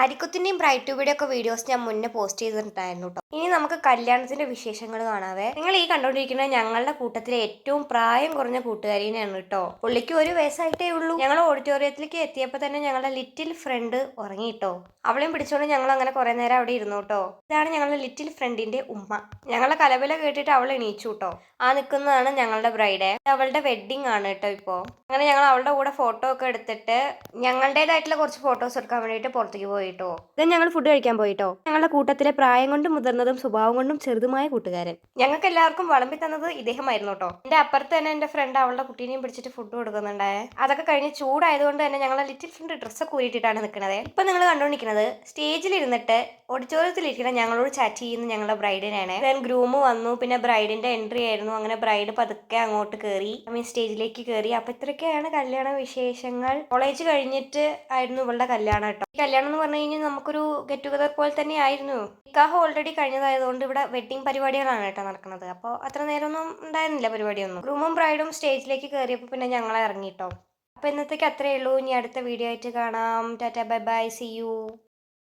അരിക്കുത്തിന്റെയും bride ട്യൂബിയുടെ ഒക്കെ videos ഞാൻ മുന്നേ പോസ്റ്റ് ചെയ്തിട്ടുണ്ടായിരുന്നു കേട്ടോ. ഇനി നമുക്ക് കല്യാണത്തിന്റെ വിശേഷങ്ങൾ കാണാവേ. നിങ്ങൾ ഈ കണ്ടോണ്ടിരിക്കുന്ന ഞങ്ങളുടെ കൂട്ടത്തിലെ ഏറ്റവും പ്രായം കുറഞ്ഞ കൂട്ടുകാരിനെയാണ് കേട്ടോ. പുള്ളിക്ക് 1 വയസ്സായിട്ടേ ഉള്ളൂ. ഞങ്ങൾ ഓഡിറ്റോറിയത്തിലേക്ക് എത്തിയപ്പോൾ തന്നെ ഞങ്ങളുടെ ലിറ്റിൽ ഫ്രണ്ട് ഉറങ്ങിട്ടോ. അവളെയും പിടിച്ചോണ്ട് ഞങ്ങൾ അങ്ങനെ കുറെ നേരം അവിടെ ഇരുന്നു കേട്ടോ. ഇതാണ് ഞങ്ങളുടെ ലിറ്റിൽ ഫ്രണ്ടിന്റെ ഉമ്മ. ഞങ്ങളുടെ കലവില കേട്ടിട്ട് അവൾ എണീച്ചു കേട്ടോ. ആ നിൽക്കുന്നതാണ് ഞങ്ങളുടെ ബ്രൈഡ്. അവളുടെ വെഡിങ് ആണ് കേട്ടോ ഇപ്പോൾ. അങ്ങനെ ഞങ്ങൾ അവളുടെ കൂടെ ഫോട്ടോ ഒക്കെ എടുത്തിട്ട് ഞങ്ങളുടേതായിട്ടുള്ള കുറച്ച് ഫോട്ടോസ് എടുക്കാൻ വേണ്ടിയിട്ട് പുറത്തേക്ക് പോയിട്ടോ. ഇത് ഞങ്ങൾ ഫുഡ് കഴിക്കാൻ പോയിട്ടോ. ഞങ്ങളുടെ കൂട്ടത്തിലെ പ്രായം കൊണ്ടും മുതിർന്നതും സ്വഭാവം കൊണ്ടും ചെറുതുമായ കൂട്ടുകാരൻ. ഞങ്ങൾക്ക് എല്ലാവർക്കും വിളമ്പി തന്നത് ഇദ്ദേഹമായിരുന്നു കേട്ടോ. എന്റെ അപ്പുറത്ത് തന്നെ എന്റെ ഫ്രണ്ട് അവളുടെ കുട്ടീനെയും പിടിച്ചിട്ട് ഫുഡ് കൊടുക്കുന്നുണ്ടായേ. അതൊക്കെ കഴിഞ്ഞ് ചൂടായതുകൊണ്ട് തന്നെ ഞങ്ങളെ ലിറ്റിൽ ഫ്രണ്ട് ഡ്രസ്സൊക്കെ ഊരിയിട്ടാണ് നിൽക്കുന്നത്. ഇപ്പൊ നിങ്ങൾ കണ്ടുകൊണ്ടിരിക്കുന്നത് സ്റ്റേജിൽ ഇരുന്നിട്ട് ഓഡിറ്റോറിയത്തിലിരിക്കുന്ന ഞങ്ങളോട് ചാറ്റ് ചെയ്യുന്ന ഞങ്ങളുടെ ബ്രൈഡിനാണ്. ദെൻ ഗ്രൂം വന്നു, പിന്നെ ബ്രൈഡിന്റെ എൻട്രി ആയിരുന്നു. അങ്ങനെ ബ്രൈഡ് പതുക്കെ അങ്ങോട്ട് കയറി, സ്റ്റേജിലേക്ക് കയറി. അപ്പൊ ഇത്രയൊക്കെയാണ് കല്യാണ വിശേഷങ്ങൾ. കോളേജ് കഴിഞ്ഞിട്ട് ആയിരുന്നു ഇവളുടെ കല്യാണം കേട്ടോ. ഈ കല്യാണം എന്ന് പറഞ്ഞു കഴിഞ്ഞാൽ നമുക്കൊരു ഗെറ്റ് ടുഗദർ പോലെ തന്നെ ആയിരുന്നു. നിക്കാഹ് ഓൾറെഡി കഴിഞ്ഞതായതുകൊണ്ട് ഇവിടെ വെഡിങ് പരിപാടികളാണ് കേട്ടോ നടക്കുന്നത്. അപ്പോൾ അത്ര നേരമൊന്നും ഉണ്ടായിരുന്നില്ല പരിപാടിയൊന്നും. ഗ്രൂമും ബ്രൈഡും സ്റ്റേജിലേക്ക് കയറിയപ്പോൾ പിന്നെ ഞങ്ങളെ ഇറങ്ങിട്ടോ. അപ്പോൾ ഇന്നത്തേക്ക് അത്രയേ ഉള്ളൂ. ഇനി അടുത്ത വീഡിയോ ആയിട്ട് കാണാം. Tata bye bye, see U.